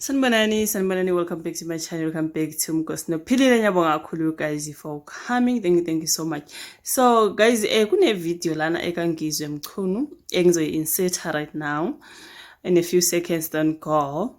Sanibonani, welcome back to my channel, welcome back to Mkosino. Philile nyabonga kakhulu guys for coming. Thank you so much. So guys, kune video lana ekangizwe mchunu engizoyi-insert right now in a few seconds, don't go.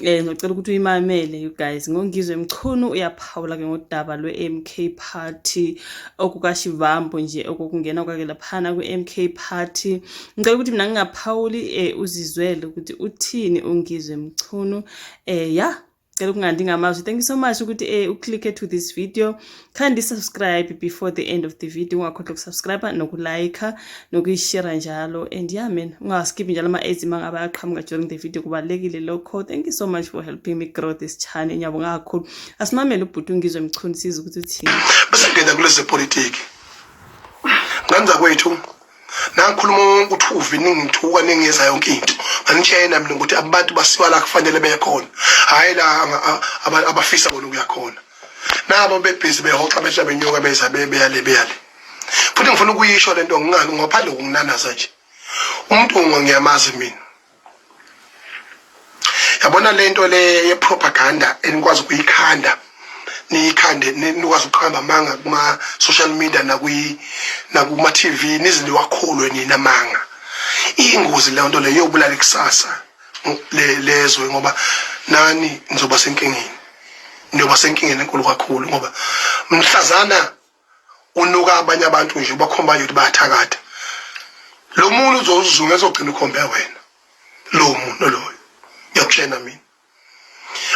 Ngicela ukuthi uyimamele you guys. Ngongizwe mchunu uyaphawula ke ngodaba lwe-MK Party okukashivambo nje okungena kwake laphana kwe-MK Party. Ngicela ukuthi mina ngingaphawuli uzizwele ukuthi uthini ungizwe mchunu yeah. Thank you so much ukuthi click to this video. Kindly subscribe before the end of the video. Ungakhohlwa ukusubscribe nokulike nokuyishare njalo. And yeah man, ungaskip njalo ama-ads mangaba aqhamuka during the video kubalekile lokho. Thank you so much for helping me grow this channel. Ngiyabonga kakhulu. Asimamele ubhuti ungizwe mchunu siza ukuthi uthini. Bese ngena kulezi politiki. Nganza kwethu nakhuluma ukuthi uvini ngithuka ningeza yonke into. Anitshena mina ukuthi abantu basiwa la kufanele bekhona. Hayi la abafisa bona ukuyakhona. Nabo bebhizi behoxa besha benyoka beza beyale. Futhi ngifuna ukuyisho lento ngingani ngaphandle kokunanaza nje. Umuntu ngiyamazi mina. Yabona lento le ye propaganda enikwazi ukuyikhanda. Nikhande nikwazi ukuqhamba manga kuma social media nakuma TV nizinto wakholwe nina manga. Ingozi le nto le yobulala ikusasa lezwe ngoba nani nizoba senkingeni. Niyoba senkingeni enkulu kakhulu ngoba mhlazana unuka abanye abantu nje bakhomba ukuthi bayathakatha. Lo muntu uzozunga ezogcina ukhombe wena. Lo muntu loyo. Ngiyakutshela mina.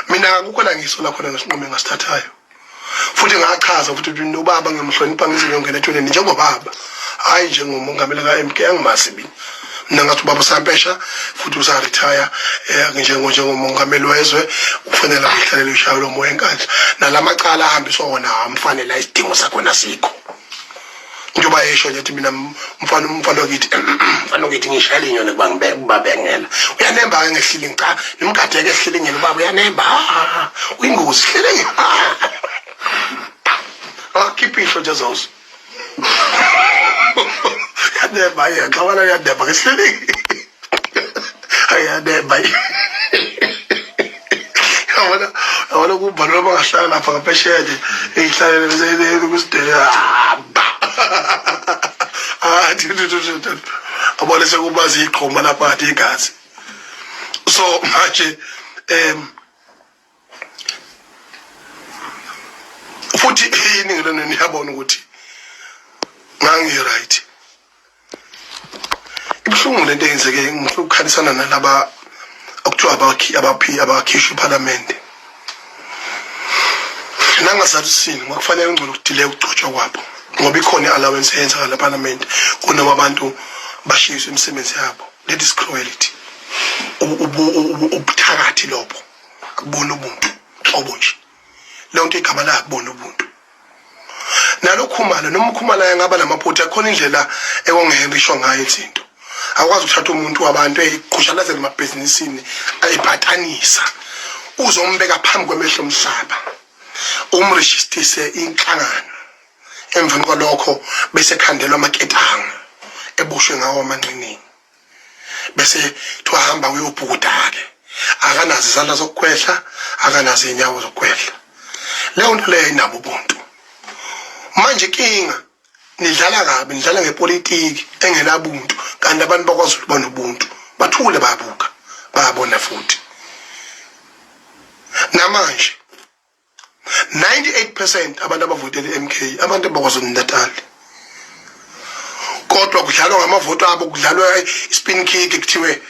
Mina akukho la ngisola khona nesinqumo engasithathayo. Futhi ngachaza futhi nobaba ngimhlonipha ngiziyongena etshoneni njengobaba. Hayi njengomongameli ka-MK angimazi mina. Mina ngathi ubaba usampesha futhi usaretire njengomongameli wezwe kufanele ngihlalele ishayo lomoya enkandla. Nalamacala ahambiswa wona amfanele isidingo sakho nasikho. Njoba yesho nje mina mfana wakithi mfana wakithi ngishayela inyoni kuba ngibabengela. Uyanemba ke ngehlile cha nimgade ke ehlile ngene baba uyanemba. Uyingozi hlele. Keep it for Jesus. Yanemba ya xabana yanemba ke ehlile. Ayanemba. Awona kubhalwa bangahlala lapha ngapheshede ehlalele bezele kusidela. Abone sekubazi iqhoma lapha athi igazi. So manje futhi iningi niyabona ukuthi ngangi right. Ibhlungu lento eyenzeke ngifuna ukukhanisana nalaba okuthiwa abakhishwa iParliament. Nangasathisini ngokufanele ngicela ukudile ukugcotshwa kwabo. Ngoba ikhona allowance eyenza la Parliament kunoma abantu bashiyiswe imisebenzi yabo. That is cruelty. Ubuthakathi lobo akubona ubuntu obunje. Le nto igama la akubona ubuntu. Nalokhumala noma ukhumala ngaba namaphutha akhona indlela ewongerisho ngayo izinto. Akwazi ukuthatha umuntu wabantu eqhushalazela emabhizinisini ayibhatanisa. Uzombeka phambi kwemehlo omhlaba. Umregistrise inhlangano. Emveni kwalokho bese khandelwa amaketanga ebushwe ngawo amanqinini. Bese tuhamba uyobhukuda ke. Akanazi izandla zokukhwehla, akanazi inyawo zokukhwehla. Leyo nto leyo inabo ubuntu. Manje kinga nidlala kabi, nidlala ngepolitiki engenabuntu kanti abantu bakwaZulu banobuntu. Bathule bayabuka, bayabona futhi. Namanje 98% abantu abavotele MK abantu bakwaZulu Natal. Kodwa kudlalwa ngamavoto abo kudlalwa spin kick kuthiwe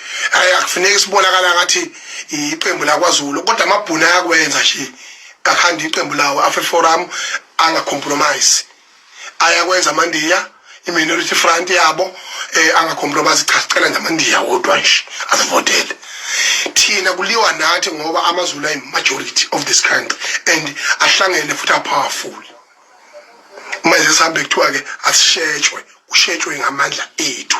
akufanele sibonakala ngathi iqembu la kwaZulu kodwa amabhuna ayakwenza nje kakhandi iqembu lawo afe forum anga compromise. Ayakwenza amandiya i-minority front yabo anga compromise chacela nje amandiya wodwa nje asivotele. Thina kuliwa nathi ngoba amaZulu ayi majority of this country and ahlangene futhi powerful. Manje sihambe kuthiwa ke asishejwe ushejwe ngamandla ethu.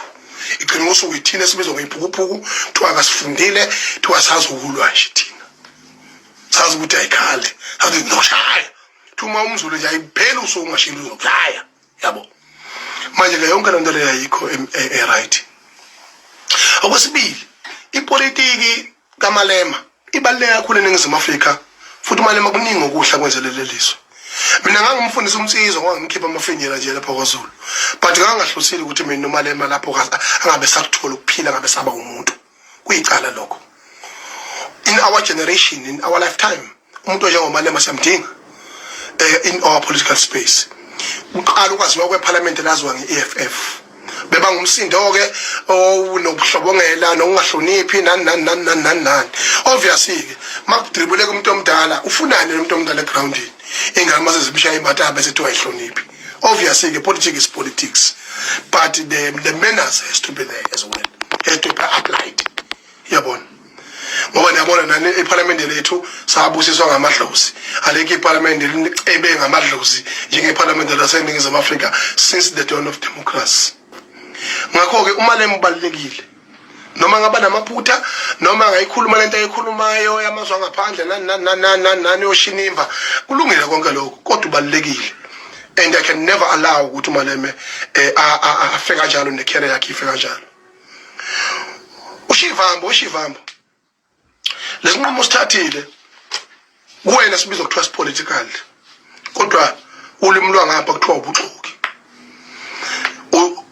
Igcina usuku ithina sibizwa ngeyiphukuPhuku kuthiwa akasifundile kuthiwa sazi ukulwa nje thina. Sazi ukuthi ayikhale sazi noshaya. Thuma umZulu nje ayiphela usuku ungashilo uzokushaya yabo. Manje ke yonke lento leyo ayikho right. Okwesibili ipolitiki kaMalema ibaluleke kakhulu eNingizimu Afrika futhi umalema kuningi okuhla kwenzelele lizwe. Mina ngangumfundisi umsizo ngangikhipha amafinyela nje lapha kwaZulu, but ngangahlosile ukuthi mina nomalema lapho angabe sakuthola ukuphila ngabe saba umuntu. Kuyicala lokho. In our generation, in our lifetime, umuntu onjengomalema siyamdinga in our political space. Uqala ukwaziwa kweParliament laziwa ngeEFF. Beba ngumsindo ke nobuhlobongela nokungahloniphi nani. Obviously ke makudribule kumuntu omdala ufunane nomuntu omdala egroundini. Ingane mase zibishaya imatha bese thiwa ihloniphi. Obviously ke politics is politics, but the manners has to be there as well. Has to be applied. Yabona. Ngoba niyabona nani eParliament lethu sabusiswa ngamadlozi. Aleke iParliament ebe ngamadlozi njengeParliament laseNingizimu Afrika since the dawn of democracy. Ngakho ke umalema ubalekile. Noma ngaba namaphutha noma ngayikhuluma lento ayikhulumayo yamazwe ngaphandle nani oshinimba kulungile konke lokho kodwa ubalekile. And I can never allow ukuthi umaleme afika kanjalo necareer yakhe ifika kanjalo. Ushivambo lesinqumo sithathile kuwena sibiza ukuthiwa political kodwa ulimi lwangapha kuthiwa ubuxoki.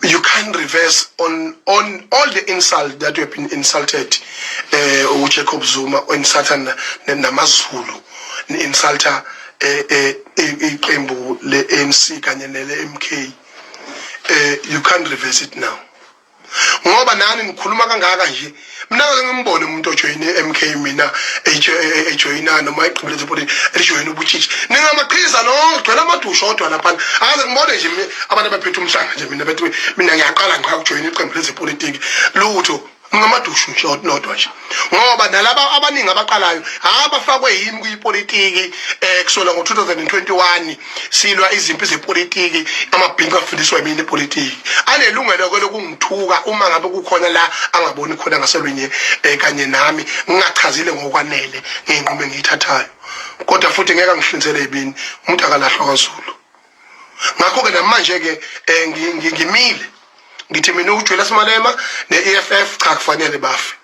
You can't reverse on all the insult that you have been insulted. Jacob Zuma insulta namazulu insulta iqembu le-ANC kanye nele-MK. You can't reverse it now. Ngoba nani ngikhuluma kangaka nje mina ngimbone umuntu ojoyine MK mina ejoyina noma iqembu lezepolitiki elijoyina ubuchichi ningamaqhiza nogcwele amadusho odwa lapha akaze ngibone nje abantu abaphethe umhlanga nje mina bethi mina ngiyaqala ngiqha ukujoyina iqembu lezepolitiki lutho ngamadusho nje nodwa nje ngoba nalabo abaningi abaqalayo abafakwe yini kuyipolitiki kusola ngo2021 silwa izimpi zepolitiki amabhinqa afundiswa yimini ipolitiki anelungelo lokungithuka uma ngabe kukhona la angaboni khona ngaselwenye kanye nami ngingachazile ngokwanele ngenqubo engiyithathayo kodwa futhi ngeke ngihlinzele ibini umuntu akalahlwa kwaZulu. Ngakho ke namanje ke ngimile ngithi mina uJulius Malema neEFF cha kufanele bafe.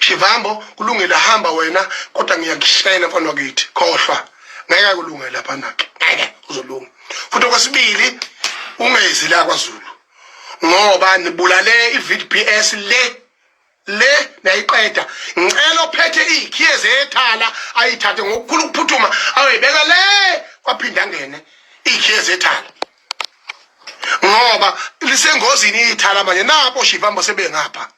Shivambo kulungile hamba wena kodwa ngiyakushayela mfana wakithi khohlwa ngeke kulungile lapha nakhe ngeke uzolunga. Futhi okwesibili ungezi la kwaZulu ngoba nibulale iVPS le nayiqeda ngicela ophethe ikhiye zethala ayithathe ngokukhulu ukuphuthuma awebeka le kwaphinda ngene ikhiye zethala ngoba lisengozini ithala manje napho Shivambo sebengapha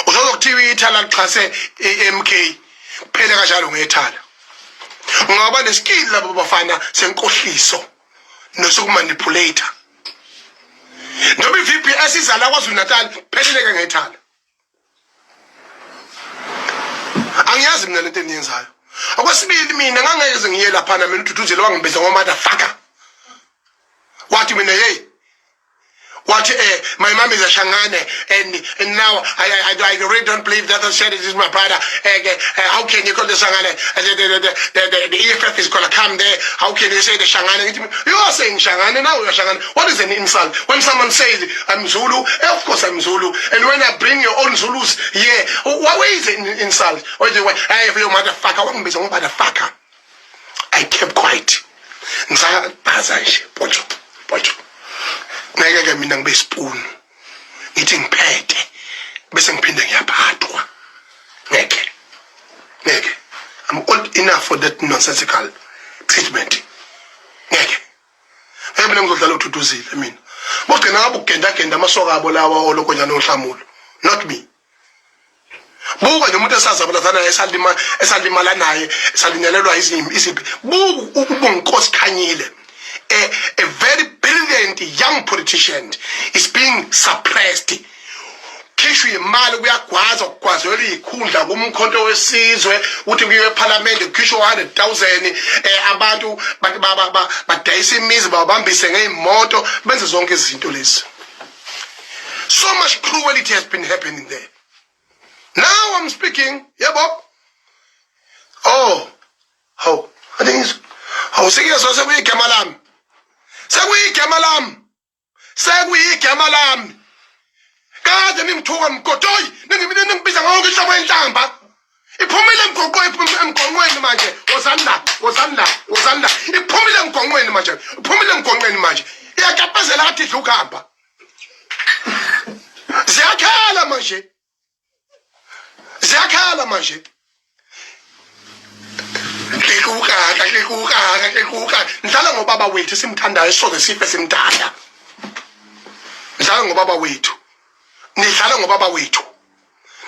uzokuthiwa ithala lichase MK kuphele kanjalo ngethala ngoba neskill labo bafana senkohliso nosokumanipulator noma iVPS izala kwaZulu Natal pheleleke ngethala. Angiyazi mina lento eniyenzayo. Okwesibili mina ngangeze ngiye lapha na mina uDuduzile wangibiza ngomotherfucker. Wathi mina hey what my mom is a Shangane and now I really don't believe that this is my brother. How can you call the Shangane? The EFF is gonna come there. How can you say the Shangane? You are saying Shangane, now you're Shangane. What is an insult? When someone says I'm Zulu, of course I'm Zulu. And when I bring your own Zulus, yeah, what is it an insult? Or the way I have your motherfucker, one be some motherfucker. I kept quiet. Pocho. Ngeke mina ngibe spoon ngithi ngiphethe bese ngiphinde ngiyaphathwa ngeke I'm old enough for that nonsensical treatment ngeke mina ngizodlala uDuduzile mina bogcina ngabe ugenda amasoka abo lawa olokonyana ohlamulo not me buka nje umuntu esazabulazana esalimala naye esalinyalelwa iziphi buku ubunkosi Khanyile. A very brilliant young politician is being suppressed. Kishu imali kuyagwaza ukugwazela ikhundla kumkhonto wesizwe uthi kuye eParliament kisho 100,000 abantu badayisa imizi babambise ngeimoto benze zonke izinto lezi. So much cruelty has been happening there. Now I'm speaking, yeah Bob. I think it's serious sekuyigama lami. Sekuyigama lami. Kade ningithuka mgodoyi, ningibiza ngonke ishobo enhlamba. iphumile emgonqweni manje wozanla iphumile emgonqweni manje iyakapezela kathi idla ukuhamba ziyakhala manje klikuka ndlala ngobaba wethu simthandayo soze sife simdala ndlala ngobaba wethu nidlala ngobaba wethu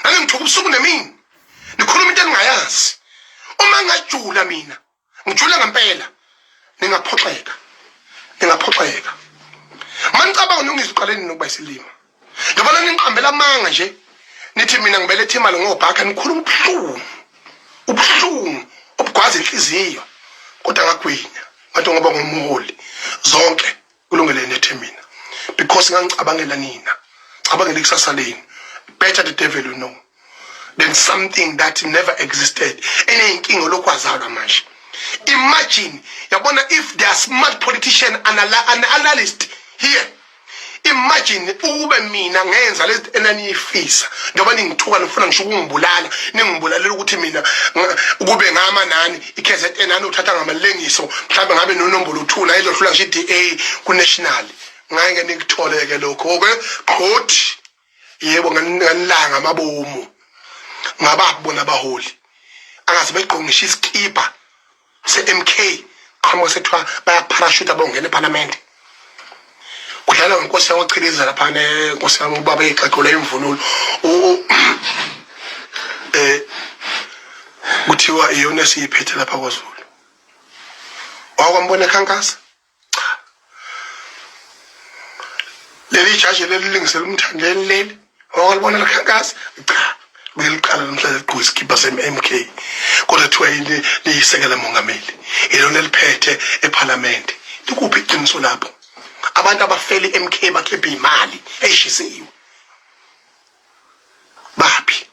nani ngithuka ubusuku nemini nikhuluma into engingayazi uma ngajula mina ngijula ngempela ningaphoxeka manicabanga nongiziqaleni nokuba isilima ngibona ningiqambela amanga nje nithi mina ngibelethe imali ngobhakha nikhuluma ubuhlungu obugwaza inhliziyo kodwa ngagwinya ngathi ngoba ngumholi zonke kulungele nethe mina because ngangicabangela nina cabangela ikusasa leni better the devil you know than something that never existed eneyinkingo lokwazalwa manje imagine yabona if there are smart politician an analyst here imagine ube mina ngenza lezi enaniyifisa ngoba ningithuka nifuna ngisho ukungibulala ningibulalela ukuthi mina kube ngama nani iKZN nani uthatha ngamalengiso mhlawumbe ngabe nonombolo 2 la izohlula ngisho iDA ku national ngeke nikutholeke lokho ke qhothi yebo nganilanga amabomu ngababona abaholi angaze begqongisha iskipa se-MK qhamuka sethiwa bayaparachute abongena eParliament kudlala ngenkosi yakwachiliza lapha nenkosi yami ubaba exaqula imvunulo kuthiwa iyona siyiphethe lapha kwaZulu wakwambona ekhankasa leli jaji lelilingisela umthandeni leli wakwalibona lekhankasa cha beliqala namhlanje ligqoka iskipa se-MK kodwa thiwa yini liyisekela mongameli ilona liphethe eParliament likuphi iqiniso lapho abantu abafeli MK bakhepha imali eshisiwe baphi